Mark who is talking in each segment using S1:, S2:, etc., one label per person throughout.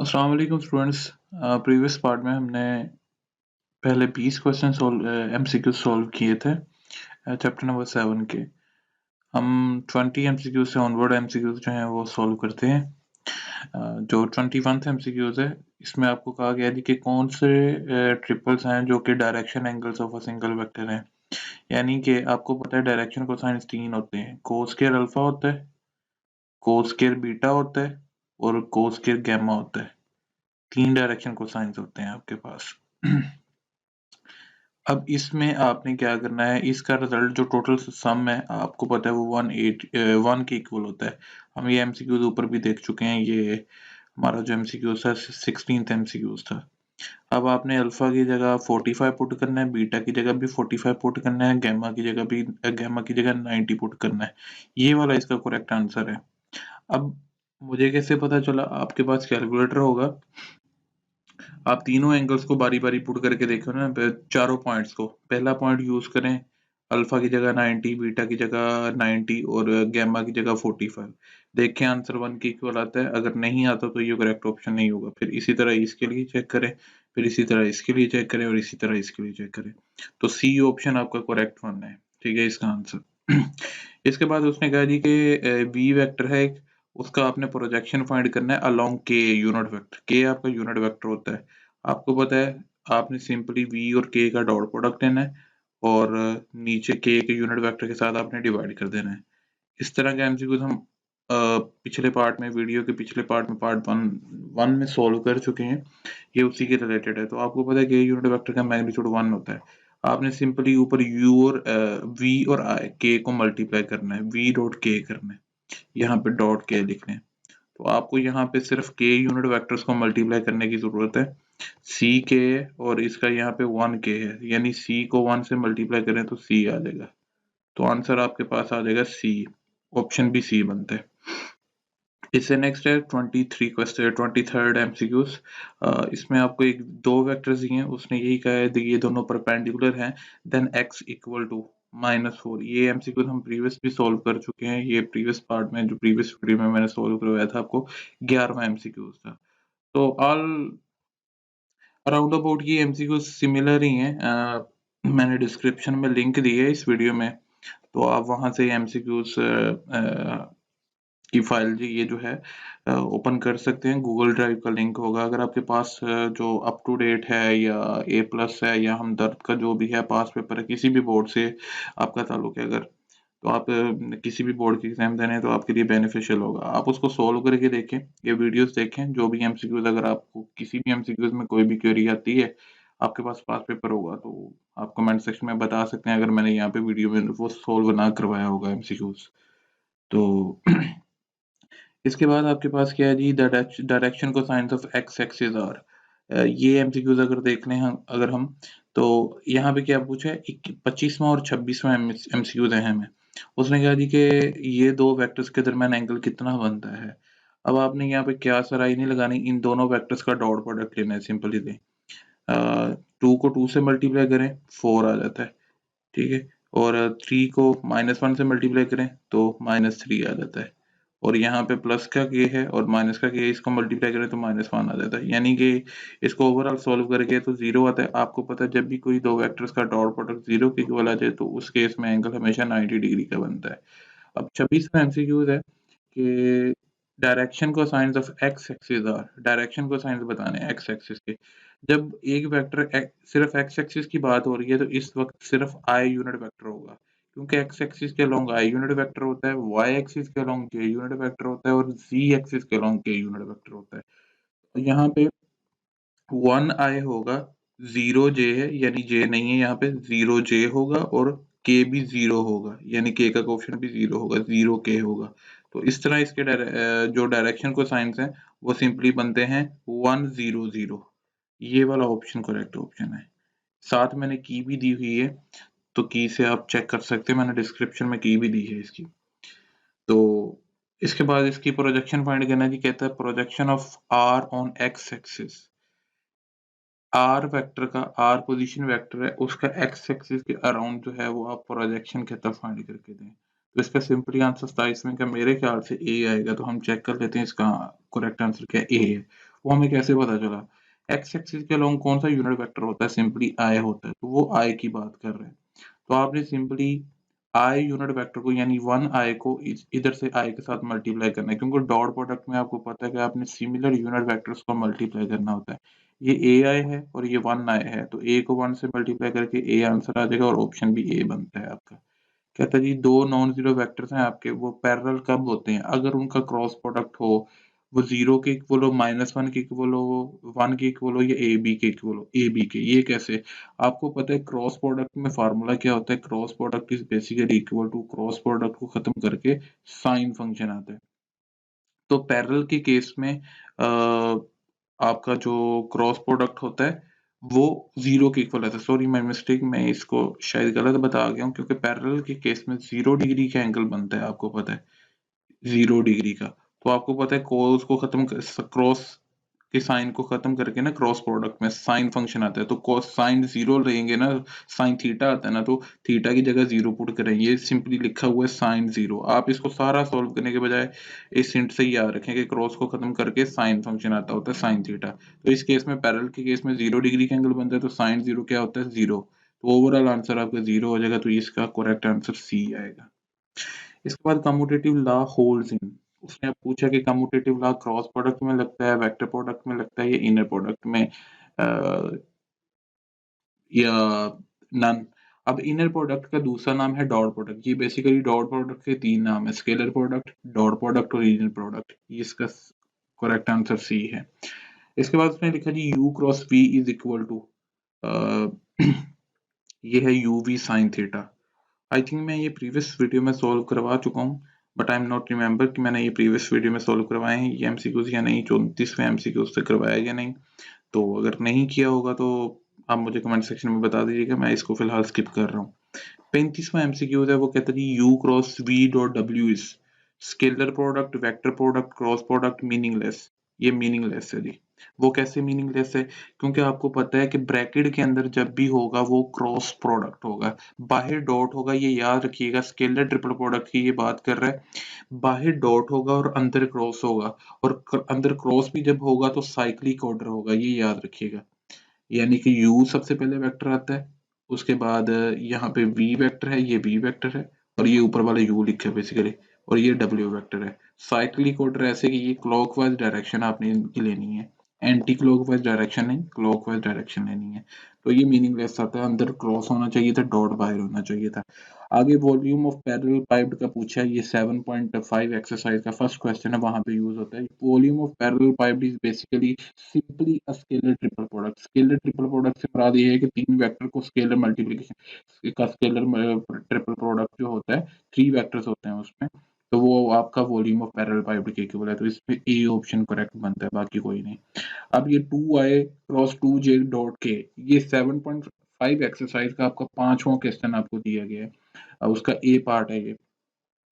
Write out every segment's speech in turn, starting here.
S1: अस्सलाम वालेकुम students. Previous part में हमने पहले 20 क्वेश्चन सॉल्व एमसीक्यू सॉल्व किए थे चैप्टर नंबर 7 के। हम 20 एमसीक्यू से ऑनवर्ड एमसीक्यूज जो हैं वो सॉल्व करते हैं। जो 21th एमसीक्यूज है इसमें आपको कहा गया है कि कौन से ट्रिपल्स हैं जो कि direction angles of a single vector हैं। यानी कि आपको पता है डायरेक्शन कोसाइंस 3 होते हैं, कोस स्क्वायर अल्फा होता है, कोस स्क्वायर बीटा होता है और कोस स्क्वायर गैमा होता है। 3 डायरेक्शन कोसाइंस होते हैं आपके पास। अब इसमें आपने क्या करना है, इसका रिजल्ट जो टोटल सम है आपको पता है वो 1 के इक्वल होता है। हम ये एमसीक्यूज ऊपर भी देख चुके हैं। ये हमारा जो एमसीक्यू था 16th एमसीक्यूज था। अब आपने अल्फा की जगह 45 पुट करना है, बीटा की जगह भी 45 पुट करना है, गैमा की जगह 90 पुट करना है। ये वाला इसका करेक्ट आंसर है। अब मुझे कैसे पता चला? आपके पास कैलकुलेटर होगा, आप तीनों एंगल्स को बारी बारी पुट करके देखो ना, चारों पॉइंट्स को। पहला पॉइंट यूज करें, अल्फा की जगह 90, बीटा की जगह 90 और गैमा की जगह 45। देखें आंसर 1 के इक्वल आता है। अगर नहीं आता तो ये करेक्ट ऑप्शन नहीं होगा। फिर इसी तरह इसके लिए चेक करें, फिर इसी तरह इसके लिए चेक करें और इसी तरह इसके लिए चेक करें। तो सी ऑप्शन आपका करेक्ट वन है, ठीक है इसका आंसर। इसके बाद उसने कहा जी कि वी वेक्टर है एक, उसका आपने प्रोजेक्शन फाइंड करना है अलोंग के यूनिट वेक्टर। के आपका यूनिट वेक्टर होता है। आपको पता है आपने सिंपली वी और के का डॉट प्रोडक्ट लेना है और नीचे के यूनिट वेक्टर के साथ आपने डिवाइड कर देना है। इस तरह के एमसीक्यूज हम पिछले पार्ट में, वीडियो के पिछले पार्ट में, पार्ट वन में सॉल्व कर चुके हैं। ये उसी के रिलेटेड है। तो आपको पता है कि यूनिट वेक्टर का मैग्नीट्यूड 1 होता है। आपने सिंपली ऊपर यू और वी और आई के को मल्टीप्लाई करना है, वी डॉट के करना है, यहाँ पे डॉट के लिखना है। तो आपको यहाँ पे सिर्फ के यूनिट वेक्टर्स को मल्टीप्लाई करने की जरूरत है। सी के है और इसका यहाँ पे 1 के है, यानी सी को 1 से मल्टीप्लाई करें तो सी आ जाएगा। तो आंसर आपके पास आ जाएगा सी। ऑप्शन भी सी बनता है। इससे नेक्स्ट है 23rd एमसीक्यूज। इसमें आपको एक दो वेक्टर्स दिए हैं, उसने यही कहा है कि ये दोनों परपेंडिकुलर हैं, देन x इक्वल टू -4। ये एमसीक्यूज हम प्रीवियस भी सॉल्व कर चुके हैं। ये प्रीवियस पार्ट में, जो प्रीवियस वीडियो में मैंने सॉल्व करवाया था आपको, 11वां एमसीक्यूज था। तो ऑल अराउंड अबाउट ये एमसीक्यूज सिमिलर ही हैं। मैंने डिस्क्रिप्शन में लिंक दी है इस वीडियो में, तो आप वहां से एमसीक्यूज की फाइल जी ये जो है ओपन कर सकते हैं। गूगल ड्राइव का लिंक होगा। अगर आपके पास जो अप टू डेट है या A+ है या हमदर्द का जो भी है पास पेपर है, किसी भी बोर्ड से आपका ताल्लुक है अगर, तो आप किसी भी बोर्ड की एग्जाम देने हैं तो आपके लिए बेनिफिशियल होगा। आप उसको सोल्व करके देखें, ये वीडियोस देखें, जो भी एमसीक्यूज, अगर आपको किसी भी एमसीक्यूज में कोई भी क्वेरी आती है, आपके पास पास पेपर होगा तो आप कमेंट सेक्शन में बता सकते हैं अगर मैंने यहाँ पे वीडियो में वो सोल्व ना करवाया होगा एमसीक्यूज तो। इसके बाद आपके पास क्या है जी, direction cosines of X axis are. ये एमसीक्यूज अगर देख लें हम, अगर हम, तो यहाँ पे क्या पूछा है, 25वां और 26वां एमसीक्यूज अहम है। उसने कहा जी कि ये दो वेक्टर्स के दरमियान एंगल कितना बनता है। अब आपने यहाँ पे क्या सराई नहीं लगानी, इन दोनों वेक्टर्स का डॉट प्रोडक्ट लेना है। सिंपली दें, 2 को 2 से मल्टीप्लाई करें 4 आ जाता है, ठीक है। और 3 को -1 से मल्टीप्लाई करें तो -3 आ जाता है। और यहाँ पे प्लस का के है और माइनस का के, इसको मल्टीप्लाई करें तो -1 आ जाता है। यानी कि इसको ओवरऑल सॉल्व करके तो 0 आता है। आपको पता है जब भी कोई दो वेक्टर्स का डॉट प्रोडक्ट 0 के इक्वल आ जाए तो उस केस में एंगल हमेशा 90 डिग्री का बनता है। अब 26वां एमसीक्यूज है कि direction cosines of X axis are. Direction cosines बताने हैं एक्स एक्सिस के। जब एक वेक्टर सिर्फ एक्स एक्सिस की बात हो रही है तो इस वक्त सिर्फ आई यूनिट वेक्टर होगा, क्योंकि एक्स एक्सिस के अलोंग आई यूनिट वेक्टर होता है, वाई एक्सिस के अलोंग जे यूनिट वेक्टर होता है और जी एक्सिस के अलोंग के यूनिट वेक्टर होता है। तो यहाँ पे 1 आई होगा, 0 जे है, यानी जे नहीं है यहाँ पे, 0 जे होगा और के भी 0 होगा, यानी के का कोएफिशिएंट भी 0 होगा, 0 के होगा। तो इस तरह इसके जो डायरेक्शन को साइंस है वो सिंपली बनते हैं 1 0 0। ये वाला ऑप्शन करेक्ट ऑप्शन है। साथ मैंने की भी दी हुई है, तो की से आप चेक कर सकते हैं, मैंने डिस्क्रिप्शन में की भी दी है इसकी। तो इसके बाद इसकी प्रोजेक्शन फाइंड करना जी, कहता है projection of R on X axis. R vector का, आर पोजीशन वेक्टर है, उसका एक्स एक्सिस के अराउंड जो है वो आप प्रोजेक्शन कहता फाइंड करके दें। तो इसका सिंपली आंसर 27 में का मेरे ख्याल से ए आएगा। तो हम चेक कर लेते हैं इसका करेक्ट आंसर क्या ए है। वो हमें कैसे पता चला? एक्स एक्सिस के अलोंग कौन सा यूनिट वेक्टर होता है? सिंपली आई होता है, तो वो आई की बात कर रहे हैं। तो आपने सिंपली आई यूनिट वेक्टर को यानी 1 आई को इधर से आई के साथ मल्टीप्लाई करना है, क्योंकि डॉट प्रोडक्ट में आपको पता है कि आपने सिमिलर यूनिट वेक्टर्स को मल्टीप्लाई करना होता है। ये ए आई है और ये 1 आई है, तो ए को 1 से मल्टीप्लाई करके ए आंसर आ जाएगा और ऑप्शन भी ए बनता है आपका। कहता है जी 2 नॉन ज़ीरो वेक्टर्स हैं आपके, वो पैरेलल कब होते हैं? अगर उनका क्रॉस प्रोडक्ट हो, वो 0 के इक्वल हो, -1 के इक्वल हो, 1 के इक्वल हो या AB के इक्वल हो, AB के। ये कैसे? आपको पता है क्रॉस प्रोडक्ट में फ़ॉर्मूला क्या होता है? Cross product is basically equal to cross product को खत्म करके साइन फंक्शन आता है। तो पैरेलल के केस में आपका जो क्रॉस प्रोडक्ट होता है, वो 0 के इक्वल आता है। सॉरी माय मिस्टेक, मैं इसको शायद गलत बता गया हूँ, क्योंकि पैरेलल के केस में 0 डिग्री का एंगल बनता है, आपको पता है, 0 डिग्री का। तो आपको पता है cos को खत्म कर क्रॉस के साइन को खत्म करके ना क्रॉस प्रोडक्ट में साइन फंक्शन आता है, तो cos साइन 0 रहेंगे ना, साइन थीटा आता है ना, तो थीटा की जगह 0 पुट करेंगे। ये सिंपली लिखा हुआ है साइन 0। आप इसको सारा सॉल्व करने के बजाय इस हिंट से ही याद रखें कि क्रॉस को खत्म करके साइन फंक्शन आता होता है साइन थीटा। तो इस केस में पैरेलल के केस में 0 डिग्री का एंगल बनता है, तो साइन 0 क्या होता है? 0। तो ओवरऑल आंसर आपका 0 हो जाएगा, तो इसका करेक्ट आंसर सी आएगा। इसके बाद कम्यूटेटिव लॉ होल्ड्स इन। उसने अब पूछा कि कम्यूटेटिव लॉ क्रॉस प्रोडक्ट में लगता है, वेक्टर प्रोडक्ट में लगता है या इनर प्रोडक्ट में, या नन। अब इनर प्रोडक्ट का दूसरा नाम है डॉट प्रोडक्ट। ये बेसिकली डॉट प्रोडक्ट के 3 नाम है: स्केलर प्रोडक्ट, डॉट प्रोडक्ट और इनर प्रोडक्ट। इसका करेक्ट आंसर सी है। इसके बाद उसने लिखा जी u cross v is equal to, ये है uv sine theta. I think मैं ये प्रीवियस वीडियो में सॉल्व करवा चुका हूँ, but I am not remember कि मैंने ये प्रीवियस वीडियो में सॉल्व करवाए हैं ये एमसीक्यूज या नहीं, 34वें एमसीक्यूज से करवाया या नहीं। तो अगर नहीं किया होगा तो आप मुझे कमेंट सेक्शन में बता दीजिएगा, मैं इसको फिलहाल स्किप कर रहा हूँ। 35वां एमसीक्यू है, वो कहता है you cross V dot W is scalar product, vector product, cross product, meaningless. ये मीनिंगलेस है जी। वो कैसे मीनिंगलेस है? क्योंकि आपको पता है कि ब्रैकेट के अंदर जब भी होगा वो क्रॉस प्रोडक्ट होगा, बाहर डॉट होगा। ये याद रखिएगा, स्केलर ट्रिपल प्रोडक्ट की ये बात कर रहा है। बाहर डॉट होगा और अंदर क्रॉस होगा, और अंदर क्रॉस भी जब होगा तो साइक्लिक ऑर्डर होगा, ये याद रखिएगा। यानी कि u सबसे पहले वेक्टर आता है, उसके बाद यहाँ पे v वेक्टर है, ये v वेक्टर है, और ये ऊपर वाला u लिखा है बेसिकली, और ये w वेक्टर है। साइक्लिक ऑर्डर ऐसे कि ये क्लॉकवाइज डायरेक्शन आपने इनकी लेनी है, एंटी क्लॉकवाइज डायरेक्शन नहीं, क्लॉकवाइज डायरेक्शन लेनी है। तो ये मीनिंगलेस आता है, अंदर क्रॉस होना चाहिए था, डॉट बाहर होना चाहिए था। आगे वॉल्यूम ऑफ पैरेलल पाइप्ड का पूछा है, ये 7.5 एक्सरसाइज का फर्स्ट क्वेश्चन है, वहां पे यूज होता है। Volume of parallel piped is basically simply a scalar triple product. Scalar triple product से मुराद ये है कि 3 वेक्टर को स्केलर मल्टीप्लिकेशन का स्केलर ट्रिपल प्रोडक्ट जो होता है, 3 वेक्टर्स होते हैं उसमें, तो वो आपका वॉल्यूम ऑफ पैरेलल पाइप्ड के इक्वल है। तो इसमें ए ऑप्शन करेक्ट बनता है, बाकी कोई नहीं। अब ये 2i क्रॉस 2j डॉट के, ये 7.5 एक्सरसाइज का आपका 5वां क्वेश्चन आपको दिया गया है, उसका ए पार्ट है ये।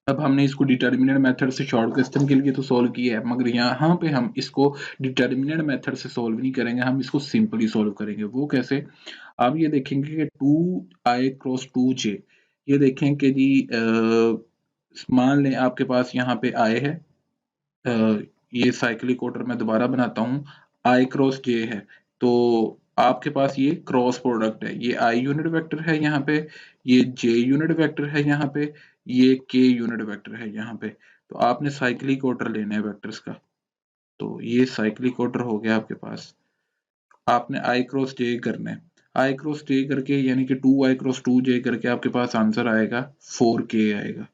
S1: अब हमने इसको डिटर्मिनेंट मेथड से शॉर्ट क्वेश्चन के लिए तो सॉल्व किया है, मगर यहाँ पे हम इसको डिटर्मिनेंट मेथड से सॉल्व नहीं करेंगे, हम इसको सिंपली सॉल्व करेंगे। वो कैसे? आप ये देखेंगे कि 2i क्रॉस 2j, ये देखें कि जी मान लें आपके पास यहाँ पे i है, ये साइक्लिक ऑर्डर मैं दोबारा बनाता हूँ, i क्रॉस j है, तो आपके पास ये क्रॉस प्रोडक्ट है, ये i यूनिट वेक्टर है यहाँ पे, ये j यूनिट वेक्टर है यहाँ पे, ये k यूनिट वेक्टर है यहाँ पे। तो आपने साइक्लिक ऑर्डर लेना है वेक्टर्स का, तो ये साइक्लिक ऑर्डर हो गया आपके पास। आपने i क्रॉस j करना है, i क्रॉस j करके यानी कि 2i क्रॉस 2j करके आपके पास आंसर आएगा 4k आएगा।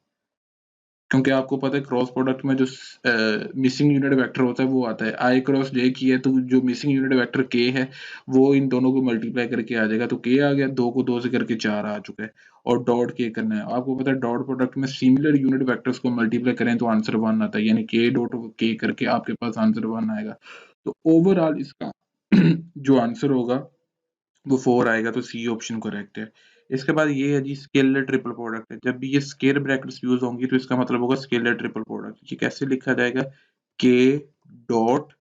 S1: क्योंकि आपको पता है क्रॉस प्रोडक्ट में जो मिसिंग यूनिट वेक्टर होता है वो आता है, आई क्रॉस जे की है, तो जो मिसिंग यूनिट वेक्टर के है वो इन दोनों को मल्टीप्लाई करके आ जाएगा, तो के आ गया, 2 को 2 से करके 4 आ चुका है, और डॉट के करना है। आपको पता है डॉट प्रोडक्ट में सिमिलर यूनिट वेक्टर्स को मल्टीप्लाई करें तो आंसर 1 आता है, यानी के डॉट के करके आपके पास आंसर 1 आएगा। तो ओवरऑल इसका जो आंसर होगा वो 4 आएगा, तो सी ऑप्शन करेक्ट है। इसके बाद ये है जी स्केलर ट्रिपल प्रोडक्ट है। जब भी ये स्क्वायर ब्रैकेट्स यूज होंगी तो इसका मतलब होगा स्केलर ट्रिपल प्रोडक्ट। ये कैसे लिखा जाएगा? के dot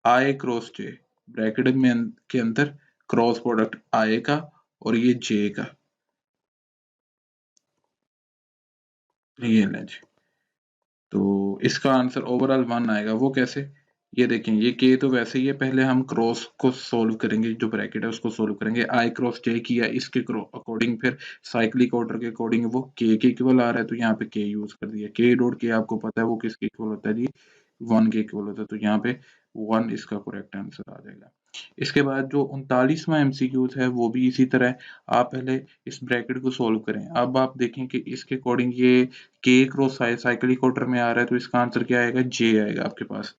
S1: I cross J, bracket में के अंदर क्रॉस प्रोडक्ट आई का और ये जे का, ये लें जी। तो इसका आंसर ओवरऑल 1 आएगा। वो कैसे? ये देखें, ये के तो वैसे ही है, पहले हम क्रॉस को सोल्व करेंगे, जो ब्रैकेट है उसको सोल्व करेंगे। आई क्रॉस जे किया, इसके अकॉर्डिंग फिर साइक्लिक ऑर्डर के अकॉर्डिंग वो के इक्वल आ रहा है, तो यहाँ पे के यूज कर दिया। के डॉट के आपको पता है वो किसके इक्वल होता है जी, 1 के इक्वल होता है, तो यहाँ पे 1 इसका करेक्ट आंसर आ जाएगा। इसके बाद जो 39वां एमसीक्यूज है वो भी इसी तरह है। आप पहले इस ब्रैकेट को सोल्व करें। अब आप देखें कि इसके अकॉर्डिंग ये के क्रॉस साइक्लिक ऑर्डर में आ रहा है, तो इसका आंसर क्या आएगा, जे आएगा आपके पास।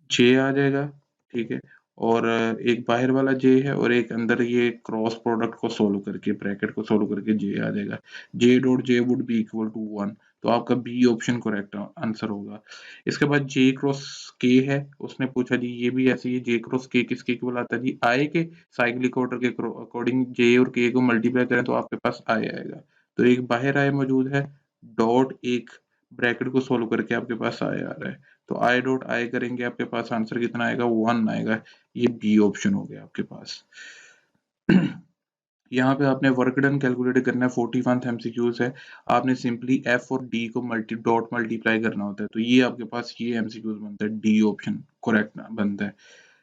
S1: जे आ जाएगा, ठीक है। और एक बाहर वाला जे है और एक अंदर, ये क्रॉस प्रोडक्ट को सोल्व करके, ब्रैकेट को सोल्व करके जे आ जाएगा। J dot J would be equal to 1, तो आपका बी ऑप्शन करेक्ट आंसर होगा। इसके बाद जे क्रॉस के है, उसने पूछा जी ये भी ऐसे ही, जे क्रॉस के किसके इक्वल आता है जी, आई के साइक्लिक ऑर्डर के अकॉर्डिंग जे और के को मल्टीप्लाई करें तो आपके पास आई आएगा। तो एक बाहर आई मौजूद है, डॉट एक ब्रैकेट को सोल्व करके आपके पास आई आ रहा है, तो आई डॉट आई करेंगे, आपके पास आंसर कितना आएगा, 1 आएगा। ये बी ऑप्शन हो गया आपके पास। यहाँ पे आपने वर्क डन कैलकुलेट करना है, 41th एमसीक्यूज है। आपने सिंपली एफ और डी को मल्टीप्लाई करना होता है, तो ये आपके पास ये एमसीक्यूज बनता है, डी ऑप्शन करेक्ट बनता है।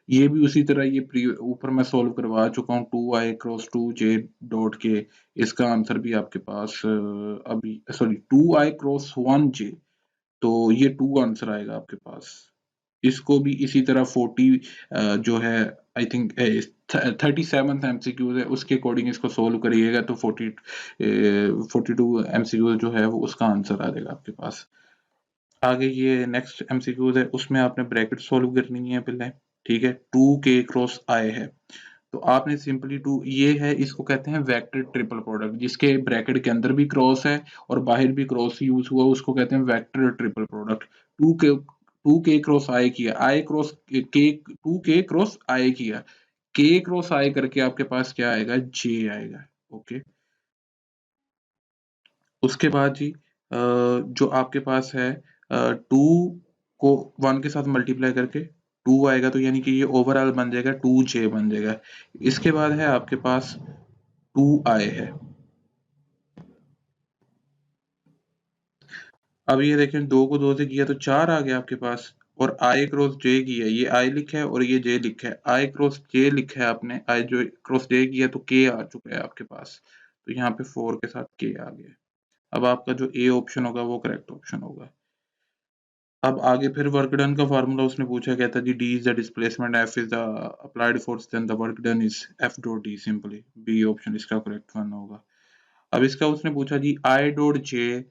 S1: ये भी उसी तरह, ये ऊपर मैं सोल्व करवा चुका हूँ, 2i क्रॉस 2j डॉट के, इसका आंसर भी आपके पास अभी, सॉरी, 2i क्रॉस 1j, तो ये 2 आंसर आएगा आपके पास। इसको भी इसी तरह 40 जो है, आई थिंक 37th एमसीक्यू है, उसके अकॉर्डिंग इसको सोल्व करिएगा, तो 42 एमसीक्यू जो है वो उसका आंसर आ जाएगा आपके पास। आगे ये नेक्स्ट एमसीक्यू है, उसमें आपने ब्रैकेट सोल्व करनी है पहले, ठीक है। 2k क्रॉस आई है, तो आपने सिंपली टू, ये है, इसको कहते हैं वेक्टर ट्रिपल प्रोडक्ट, जिसके ब्रैकेट के अंदर भी क्रॉस है और बाहर भी क्रॉस यूज हुआ, उसको कहते हैं वेक्टर ट्रिपल प्रोडक्ट। टू के क्रॉस आई किया, आई क्रॉस के, 2k क्रॉस आई किया, के क्रॉस आई करके आपके पास क्या आएगा, जे आएगा। ओके। उसके बाद जी जो आपके पास है, 2 को 1 के साथ मल्टीप्लाई करके 2 आएगा, तो यानी कि ये ओवरऑल बन जाएगा 2j बन जाएगा। इसके बाद है आपके पास 2i है। अब ये देखें, 2 को 2 से किया तो 4 आ गया आपके पास, और आई क्रॉस जे किया, ये आई लिखा है और ये जे लिखा है, आई क्रॉस जे लिखा है आपने, आई जो क्रॉस जे किया तो के आ चुका है आपके पास, तो यहाँ पे 4 के साथ के आ गया। अब आपका जो ए ऑप्शन होगा वो करेक्ट ऑप्शन होगा। अब आगे फिर वर्क डन का फार्मूला उसने पूछा, कहता जी D is the displacement, F is the applied force, then the work done is F dot D, simply B option इसका करेक्ट वन होगा। अब इसका उसने पूछा जी I dot J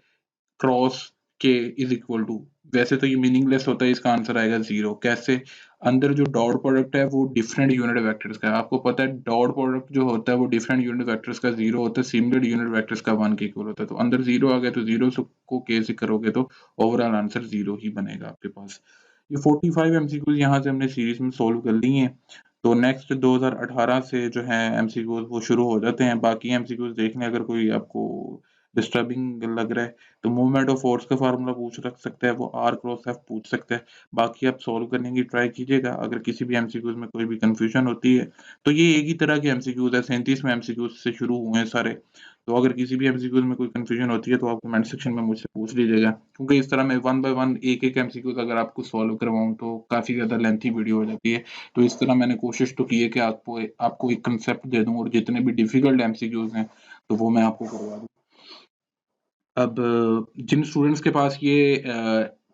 S1: cross K is equal to, वैसे तो ये मीनिंगलेस होता है, इसका आंसर आएगा 0। कैसे, अंदर जो डॉट प्रोडक्ट है वो डिफरेंट यूनिट वेक्टर्स का है, आपको पता है डॉट प्रोडक्ट जो होता है वो डिफरेंट यूनिट वेक्टर्स का 0 होता है, सिमिलर यूनिट वेक्टर्स का 1 के इक्वल होता है, तो अंदर 0 आ गया, तो 0 को के से करोगे तो ओवरऑल आंसर 0 ही बनेगा आपके पास। ये 45 एमसीक्यूज यहाँ से हमने सीरीज में सोल्व कर ली हैं। तो नेक्स्ट 2018 से जो है एमसीक्यूज वो शुरू हो जाते हैं। बाकी एमसीक्यूज देखने, अगर कोई आपको डिस्टर्बिंग लग रहा है तो मूवमेंट ऑफ फोर्स का फार्मूला पूछ रख सकता है, वो आर क्रॉस एफ पूछ सकता है। बाकी आप सॉल्व करने की ट्राई कीजिएगा। अगर किसी भी एमसीक्यूज में कोई भी कंफ्यूजन होती है, तो ये एक ही तरह के एमसीक्यूज है, 37 में एमसीक्यूज से शुरू हुए हैं सारे। तो अगर किसी भी एमसीक्यूज में कोई कंफ्यूजन होती है तो आप कमेंट सेक्शन में मुझसे पूछ लीजिएगा, क्योंकि इस तरह मैं 1 बाय 1 एक एमसीक्यूज अगर आपको सॉल्व करवाऊं तो काफी ज्यादा लेंथी वीडियो हो जाती है। तो इस तरह मैंने कोशिश तो की है कि आपको आपको एक कंसेप्ट दे दूं, और जितने भी डिफिकल्ट एमसीक्यूज हैं तो वो मैं आपको करवा दूं। अब जिन स्टूडेंट्स के पास ये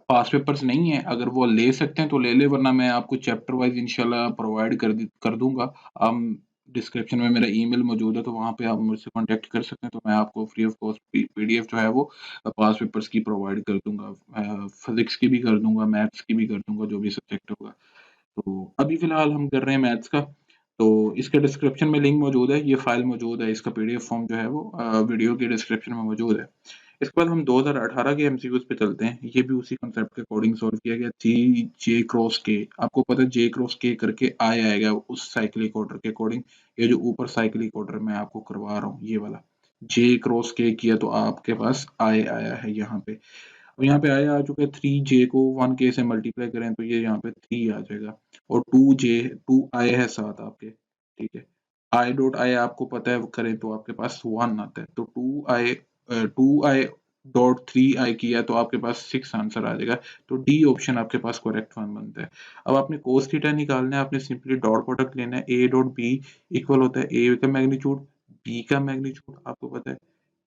S1: पास्ट पेपर्स नहीं है, अगर वो ले सकते हैं तो ले ले, वरना मैं आपको चैप्टर वाइज इंशाल्लाह प्रोवाइड कर दूंगा। हम डिस्क्रिप्शन में मेरा ईमेल मौजूद है, तो वहाँ पे आप मुझसे कांटेक्ट कर सकते हैं, तो मैं आपको फ्री ऑफ कॉस्ट पीडीएफ जो है वो पास्ट पेपर्स की प्रोवाइड कर दूंगा, फिजिक्स की भी कर दूंगा, मैथ्स की भी कर दूंगा, जो भी सब्जेक्ट होगा। तो अभी फिलहाल हम कर रहे हैं मैथ्स का, तो इसके डिस्क्रिप्शन में लिंक मौजूद है, ये फाइल मौजूद है, इसका पीडीएफ फॉर्म जो है वो वीडियो के डिस्क्रिप्शन में मौजूद है। इसके बाद हम 2018 के एमसीक्यूज पे चलते हैं। ये भी उसी कंसेप्ट के अकॉर्डिंग सॉल्व किया गया। जी जे क्रॉस के, आपको पता है जे क्रॉस के करके आएगा उस साइक्लिक ऑर्डर के अकॉर्डिंग। ये जो ऊपर साइक्लिक ऑर्डर मैं आपको करवा रहा हूँ, ये वाला जे क्रॉस के किया तो आपके पास आया है यहाँ पे। अब यहाँ पे आया आ चुका है, 3j को 1k से मल्टीप्लाई करें तो ये यहाँ पे 3 आ जाएगा, और 2 आए है साथ आपके, ठीक है। आई डॉट आई आपको पता है, करें तो आपके पास 1 आता है, तो 2 आई 6.3i किया तो आपके पास 6 आंसर आ जाएगा। तो डी ऑप्शन आपके पास करेक्ट वन बनता है। अब आपने cos थीटा निकालना है, आपने सिंपली डॉट प्रोडक्ट लेना है, a डॉट b इक्वल होता है a का मैग्नीट्यूड, b का मैग्नीट्यूड आपको पता है,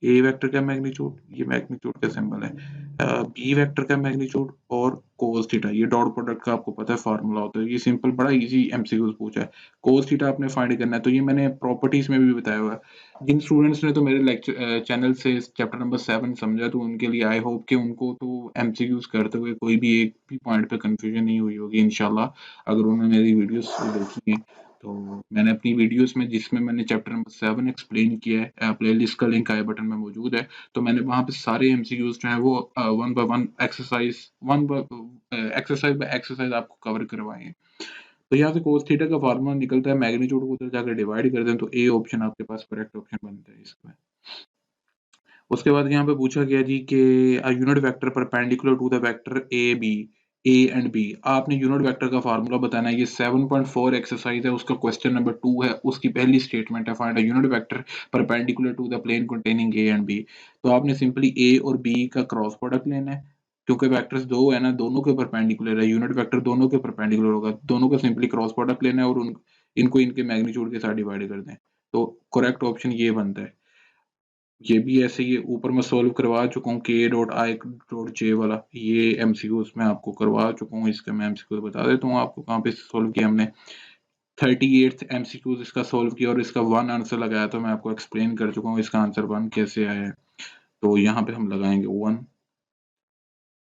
S1: ए वेक्टर का मैग्नीट्यूड, ये मैग्नीट्यूड का सिंबल है, बी वेक्टर का मैग्नीट्यूड और cos थीटा, ये डॉट प्रोडक्ट का आपको पता है फार्मूला होता है। ये सिंपल बड़ा इजी एमसीक्यूज पूछा है। cos थीटा आपने फाइंड करना है, तो ये मैंने प्रॉपर्टीज में भी बताया हुआ है। जिन स्टूडेंट्स ने तो मेरे लेक्चर चैनल से चैप्टर नंबर 7 समझा, तो उनके लिए आई होप कि उनको तो एमसीक्यूज करते हुए कोई भी एक भी पॉइंट पे कंफ्यूजन नहीं हुई होगी इंशाल्लाह, अगर उन्होंने मेरी वीडियोस देखी हैं। तो मैंने अपनी वीडियोस में, जिसमें मैंने चैप्टर नंबर 7 एक्सप्लेन किया है, प्लेलिस्ट का लिंक आई बटन में मौजूद है, तो मैंने वहां पे सारे एमसीक्यूज जो है वो one by one exercise by exercise आपको कवर करवाए हैं। तो यहाँ से cos थीटा का फार्मूला निकलता है, मैग्नीट्यूड को उधर जाकर डिवाइड कर दें तो ए ऑप्शन आपके पास करेक्ट ऑप्शन बनता है इसमें। उसके बाद यहाँ पे पूछा गया जी कि a unit vector perpendicular to the vector A and B, आपने यूनिट वेक्टर का फार्मूला बताना है। ये 7.4 एक्सरसाइज है, उसका क्वेश्चन नंबर 2 है, उसकी पहली स्टेटमेंट है find a unit vector perpendicular to the plane containing A and B. तो आपने सिंपली ए और बी का क्रॉस प्रोडक्ट लेना है, क्योंकि वेक्टर्स दो है ना, दोनों के परपेंडिकुलर है, यूनिट वेक्टर दोनों के परपेंडिकुलर होगा, दोनों का सिंपली क्रॉस प्रोडक्ट लेना है और इनको इनके मैग्नीट्यूड के साथ डिवाइड कर दें, तो करेक्ट ऑप्शन ये बनता है। ये भी ऐसे ही ऊपर मैं सॉल्व करवा चुका हूँ, के डॉट आई डॉट जे वाला, ये एमसीक्यूज में आपको करवा चुका हूँ। इसका मैं एमसीक्यू बता देता हूँ आपको कहाँ पे सॉल्व किया हमने। 38th एमसीक्यूज इसका सॉल्व किया और इसका 1 आंसर लगाया, तो मैं आपको एक्सप्लेन कर चुका हूँ इसका आंसर 1 कैसे आया है। तो यहाँ पे हम लगाएंगे 1,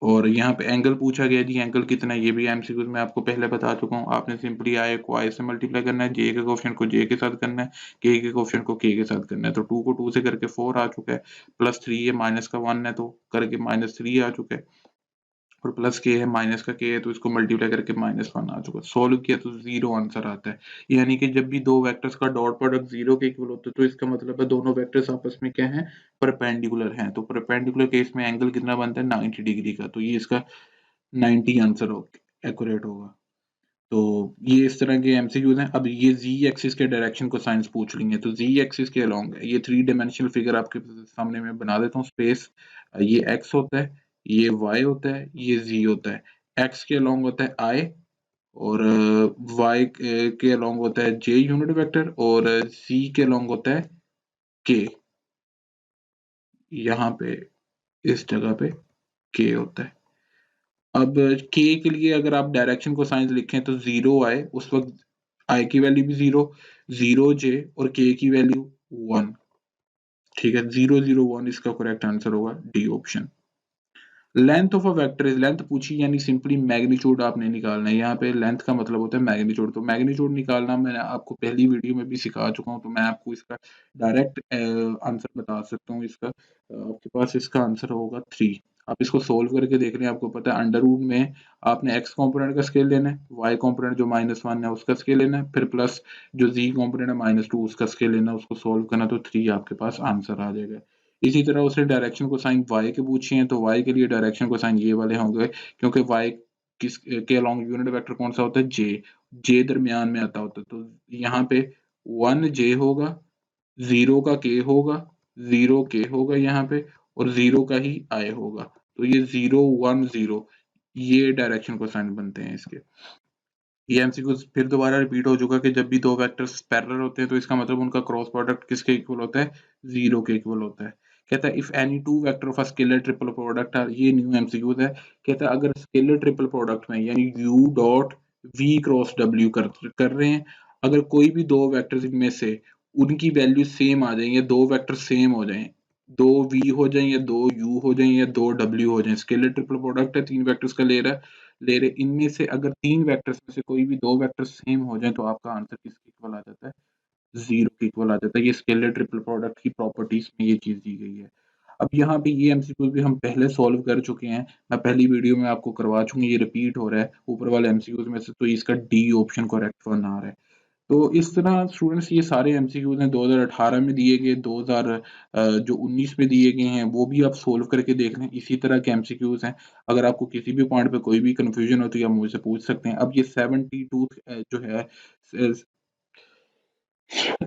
S1: और यहाँ पे एंगल पूछा गया जी, एंगल कितना है ये भी एमसीक्यूज में आपको पहले बता चुका हूँ। आपने सिंपली आई को आई से मल्टीप्लाई करना है, जे के कोएफिशिएंट को जे के साथ करना है, के के कोएफिशिएंट को के साथ करना है। तो 2 को 2 से करके 4 आ चुका है, प्लस 3 है, माइनस का 1 है तो करके माइनस 3 आ चुका है, और प्लस के है, माइनस का के है, तो इसको मल्टीप्लाई करके माइनस 1 आ चुका है। सोल्व किया तो 0 आंसर आता है। यानी कि जब भी दो वेक्टर्स का डॉट प्रोडक्ट 0 के इक्वल होता है, तो इसका मतलब है दोनों वेक्टर्स आपस में क्या है, परपेंडिकुलर हैं। तो परपेंडिकुलर केस में एंगल कितना बनता है, 90 डिग्री का। तो ये इसका 90 आंसर हो एक्यूरेट होगा। तो ये इस तरह के एमसीक्यूज हैं। अब ये जी एक्सिस के डायरेक्शन को साइंस पूछ लेंगे, तो जी एक्सिस के अलोंग ये 3 डायमेंशनल फिगर आपके सामने मैं बना देता हूँ स्पेस। ये एक्स होता है, ये वाई होता है, ये जी होता है। एक्स के अलोंग होता है आई, और वाई के अलोंग होता है जे यूनिट वेक्टर, और जी के अलोंग होता है के। यहाँ पे इस जगह पे के होता है। अब के के लिए अगर आप डायरेक्शन को साइंस लिखें तो 0 आए, उस वक्त आई की वैल्यू भी 0, 0 जे और के की वैल्यू 1। ठीक है, 0 0 1 इसका करेक्ट आंसर होगा D option. Length of a vector is, length पूछी यानी सिंपली मैग्नीट्यूड आपने निकालना है। यहाँ पे लेंथ का मतलब होता है मैग्नीट्यूड, तो मैग्नीट्यूड निकालना मैंने आपको पहली वीडियो में भी सिखा चुका हूँ, तो मैं आपको इसका डायरेक्ट आंसर बता सकता हूँ। इसका आपके पास इसका आंसर होगा 3। आप इसको सोल्व करके देख रहे हैं, आपको पता है अंडर रूट में आपने एक्स कॉम्पोनेंट का स्केल लेना है, वाई कॉम्पोनेंट जो -1 है उसका स्केल लेना है, फिर प्लस जो जी कॉम्पोनेंट है -2 उसका स्केल लेना है, उसको सोल्व करना, तो 3 आपके पास आंसर आ जाएगा। इसी तरह उसने डायरेक्शन कोसाइन y के पूछे हैं, तो y के लिए डायरेक्शन कोसाइन ये वाले होंगे, क्योंकि y किस के अलोंग यूनिट वेक्टर कौन सा होता है, j दरमियान में आता होता है। तो यहाँ पे 1 j होगा, 0 का k होगा, 0 k होगा यहाँ पे, और 0 का ही i होगा। तो ये 0 1 0 ये डायरेक्शन कोसाइन बनते हैं इसके। ये एमसीक्यू फिर दोबारा रिपीट हो चुका कि जब भी दो वेक्टर्स पैरेलल होते हैं, तो इसका मतलब उनका क्रॉस प्रोडक्ट किसके इक्वल होता है, 0 के इक्वल होता है। कहता है if any two vector of a scalar triple product are, ये न्यू एमसीक्यू है। कहता है अगर स्केलर ट्रिपल प्रोडक्ट में यानी u dot v cross w कर रहे हैं, अगर कोई भी दो वेक्टर्स इनमें से उनकी वैल्यू सेम आ जाए, या दो वेक्टर सेम हो जाएं, दो v हो जाएं या दो u हो जाएं या दो w हो जाएं, स्केलर ट्रिपल प्रोडक्ट है, तीन वेक्टर्स का ले रहे, इनमें से अगर तीन वेक्टर्स में से कोई भी दो वेक्टर सेम हो जाए, तो आपका आंसर किसके इक्वल आ जाता है, 0 के इक्वल आ जाता है। ये स्केलर ट्रिपल प्रोडक्ट की प्रॉपर्टीज में ये चीज दी गई है। अब यहाँ पे ये एमसीक्यू भी हम पहले सॉल्व कर चुके हैं, मैं पहली वीडियो में आपको करवा चुका हूँ, ये रिपीट हो रहा है ऊपर वाले एमसीक्यूज में से, तो इसका डी ऑप्शन करेक्ट वन आ रहा है। तो इस तरह स्टूडेंट्स ये सारे एमसीक्यूज हैं 2018 में दिए गए, 2000 जो 19 में दिए गए हैं वो भी आप सोल्व करके देख लें। इसी तरह के एमसीक्यूज हैं, अगर आपको किसी भी पॉइंट पे कोई भी कंफ्यूजन हो तो आप मुझसे पूछ सकते हैं। अब ये 72 जो है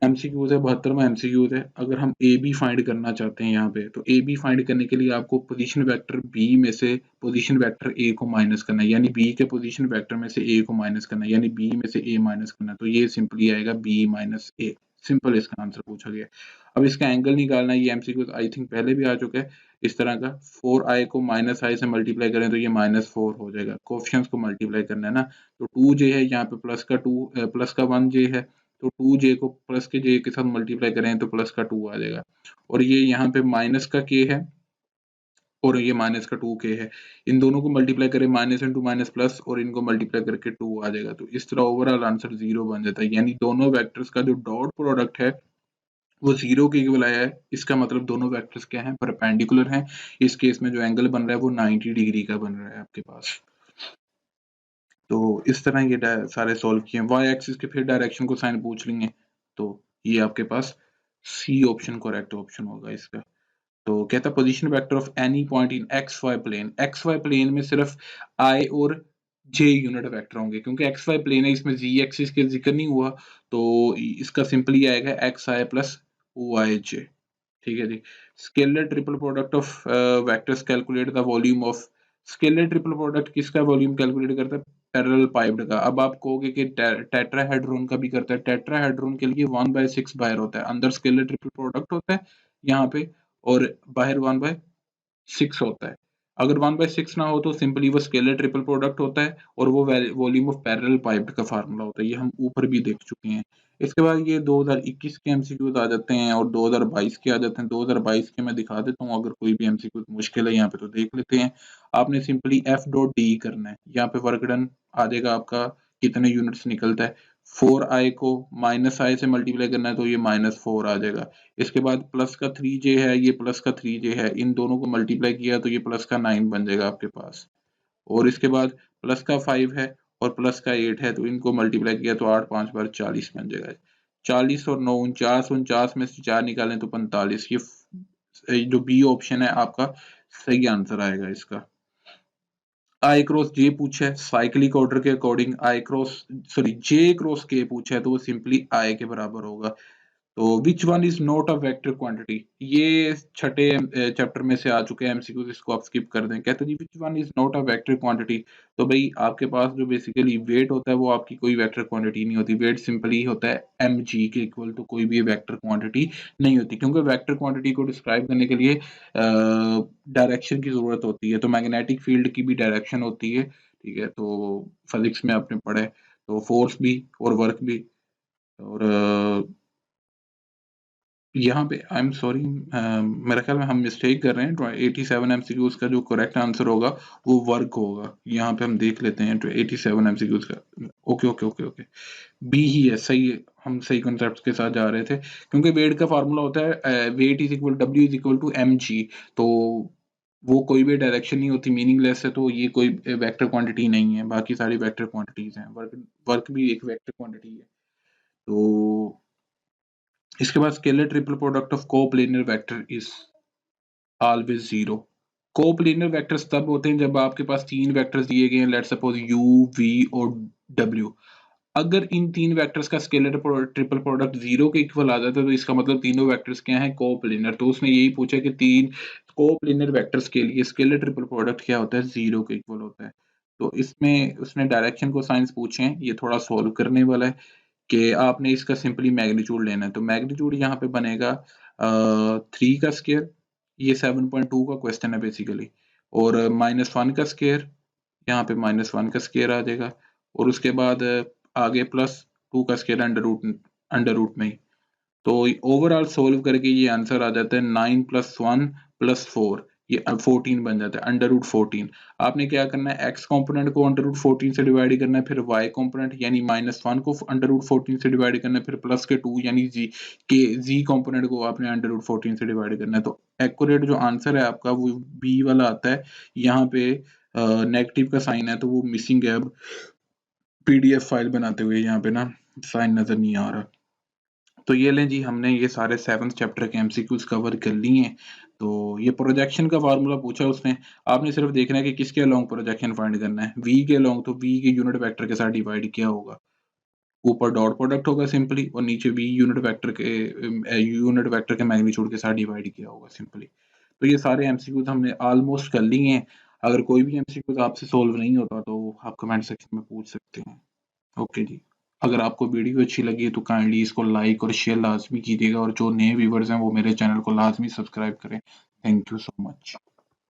S1: एमसीक्यूज है, 72वां एमसीक्यूज है। अगर हम ए बी फाइंड करना चाहते हैं यहाँ पे, तो ए बी फाइंड करने के लिए आपको पोजीशन वेक्टर बी में से पोजीशन वेक्टर ए को माइनस करना है, यानी बी के पोजीशन वेक्टर में से ए को माइनस करना है, यानी बी में से ए माइनस करना है। तो ये सिंपली आएगा बी माइनस ए। सिंपल इसका आंसर पूछा गया है। अब इसका एंगल निकालना है, ये एमसीक्यू आई थिंक पहले भी आ चुका है इस तरह का। 4i को माइनस आई से मल्टीप्लाई करें तो ये -4 हो जाएगा। कोएफिशिएंट्स को मल्टीप्लाई करना है ना, तो 2j है यहाँ पे, प्लस का 1j है, तो 2j को प्लस के j के साथ मल्टीप्लाई करें तो प्लस का 2 आ जाएगा। और ये यहाँ पे माइनस का k है और ये माइनस का 2k है। इन दोनों को मल्टीप्लाई करें, माइनस इंटू माइनस प्लस, और इनको मल्टीप्लाई करके 2 आ जाएगा। तो इस तरह ओवरऑल आंसर 0 बन जाता है, यानी दोनों वेक्टर्स का जो डॉट प्रोडक्ट है वो 0 के इक्वल आया है। इसका मतलब दोनों वेक्टर्स क्या हैं, परपेंडिकुलर हैं। इस केस में जो एंगल बन रहा है वो 90 डिग्री का बन रहा है आपके पास। तो इस तरह ये सारे सॉल्व किए। वाई एक्सिस के फिर डायरेक्शन को साइन पूछ लेंगे, तो ये आपके पास सी ऑप्शन करेक्ट ऑप्शन होगा इसका। तो कहता है position vector of any point in X Y plane. X Y plane में सिर्फ आई और जे यूनिट वेक्टर होंगे, क्योंकि एक्स वाई प्लेन है, इसमें जी एक्सिस के जिक्र नहीं हुआ, तो इसका सिंपली आएगा X I plus Y J. ठीक है जी। Scalar triple product of vectors calculate the volume of. Scalar triple product किसका वॉल्यूम कैलकुलेट करता है, पैरेलल पाइप्ड का। अब आप कहोगे कि टेट्राहेड्रॉन का भी करता है। टेट्राहेड्रॉन के लिए 1/6 बाहर होता है, अंदर स्केलर ट्रिपल प्रोडक्ट होता है यहाँ पे, और बाहर 1/6 होता है। अगर 1/6 ना हो तो सिंपली वो स्केलर ट्रिपल प्रोडक्ट होता है, और वो वॉल्यूम ऑफ पैरेलल पाइप्ड का फार्मूला होता है। ये हम ऊपर भी देख चुके हैं। इसके बाद ये 2021 के एमसीक्यूज आ जाते हैं और 2022 के आ जाते हैं। 2022 के मैं दिखा देता हूँ, अगर कोई भी एमसीक्यू मुश्किल है यहाँ पे तो देख लेते हैं। आपने सिंपली एफ डॉट डी करना है, यहाँ पे वर्क डन आ जाएगा आपका, कितने यूनिट्स निकलता है। 4i को माइनस आई से मल्टीप्लाई करना है तो ये -4 आ जाएगा। इसके बाद प्लस का 3j है, ये प्लस का 3j है, इन दोनों को मल्टीप्लाई किया तो ये प्लस का 9 बन जाएगा आपके पास। और इसके बाद प्लस का 5 है और प्लस का 8 है, तो इनको मल्टीप्लाई किया तो 8 5 बार 40 बन जाएगा। 40 और 9 49, 49 में से 4 निकालें तो 45। ये जो बी ऑप्शन है आपका सही आंसर आएगा इसका। आई क्रॉस जे पूछा है, साइक्लिक ऑर्डर के according I cross sorry J cross के पूछा है, तो वो सिंपली आई के बराबर होगा। तो विच one is not a vector quantity, ये छठे चैप्टर में से आ चुके हैं एमसीक्यूज, इसको आप स्किप कर दें। कहते हैं जी which one is not a vector quantity. तो भाई आपके पास जो बेसिकली वेट होता है वो आपकी कोई वेक्टर क्वांटिटी नहीं होती। वेट सिंपली होता है mg के इक्वल, तो कोई भी वेक्टर क्वांटिटी नहीं होती, क्योंकि वेक्टर क्वांटिटी को डिस्क्राइब करने के लिए डायरेक्शन की जरूरत होती है। तो मैग्नेटिक फील्ड की भी डायरेक्शन होती है, ठीक है, तो फिजिक्स में आपने पढ़ा है। तो फोर्स भी और वर्क भी। और यहाँ पे आई एम सॉरी, मेरे ख्याल में हम मिस्टेक कर रहे हैं। 87 एमसीक्यूज का जो करेक्ट आंसर होगा वो वर्क होगा। यहाँ पे हम देख लेते हैं 87 एमसीक्यूज का। Okay okay okay okay, B ही है, सही है। हम सही कॉन्सेप्ट के साथ जा रहे थे, क्योंकि वेट का फार्मूला होता है weight is equal W is equal to M G. तो वो कोई भी डायरेक्शन नहीं होती, मीनिंगलेस है, तो ये कोई वेक्टर क्वांटिटी नहीं है। बाकी सारी वेक्टर क्वांटिटीज हैं। वर्क वर्क भी एक वेक्टर क्वांटिटी है। तो इसके बाद scalar triple product of coplanar vector is always 0। Coplanar vectors तब होते हैं जब आपके पास तीन वेक्टर्स दिए गए हैं, लेट्स सपोज u v और w। अगर इन तीन वेक्टर्स का स्केलर ट्रिपल प्रोडक्ट 0 के इक्वल आ जाता है, तो इसका मतलब तीनों वेक्टर्स क्या हैं, कोप्लेनर। तो उसने यही पूछा कि तीन कोप्लेनर वेक्टर्स के लिए स्केलर ट्रिपल प्रोडक्ट क्या होता है, 0 के इक्वल होता है। तो इसमें उसने डायरेक्शन को साइंस पूछे हैं, ये थोड़ा सोल्व करने वाला है कि आपने इसका सिंपली मैग्नीट्यूड लेना है। तो मैग्नीट्यूड यहाँ पे बनेगा 3 का स्क्वायर, ये 7.2 का क्वेश्चन है बेसिकली, और -1 का स्क्वायर, यहाँ पे -1 का स्क्वायर आ जाएगा, और उसके बाद आगे +2 का स्क्वायर अंडर रूट में ही। तो ओवरऑल सोल्व करके ये आंसर आ जाता है 9 + 1 + 4, ये 14 बन जाता है, अंडर रूट 14। आपने क्या करना है, x कंपोनेंट को अंडर रूट 14 से डिवाइड करना है, फिर y कंपोनेंट यानी -1 को अंडर रूट 14 से डिवाइड करना है, फिर प्लस के 2 यानी z कंपोनेंट को आपने अंडर रूट 14 से डिवाइड करना है। तो एक्यूरेट जो आंसर है आपका वो बी वाला आता है। यहाँ पे नेगेटिव का साइन है तो वो मिसिंग है। अब पीडीएफ फाइल बनाते हुए यहाँ पे ना साइन नजर नहीं आ रहा। तो ये लें जी, हमने ये सारे 7th चैप्टर के एमसीक्यूज कवर कर लिए हैं। तो ये प्रोजेक्शन का फार्मूला पूछा उसने, आपने सिर्फ देखना है कि किसके अलोंग प्रोजेक्शन फाइंड करना है। वी के अलोंग, तो वी के यूनिट वेक्टर के साथ डिवाइड किया होगा। ऊपर डॉट प्रोडक्ट होगा सिंपली और नीचे भी यूनिट वेक्टर के मैग्नीट्यूड के साथ डिवाइड किया होगा सिंपली। तो ये सारे एमसीक्यूज़ हमने ऑलमोस्ट कर लिए हैं। अगर कोई भी एमसीक्यूज़ आपसे सॉल्व नहीं होता तो आप कमेंट सेक्शन में पूछ सकते हैं। ओके जी। अगर आपको वीडियो अच्छी लगी है तो काइंडली इसको लाइक और शेयर लाज़मी कीजिएगा और जो नए व्यूअर्स हैं वो मेरे चैनल को लाज़मी सब्सक्राइब करें। Thank you so much.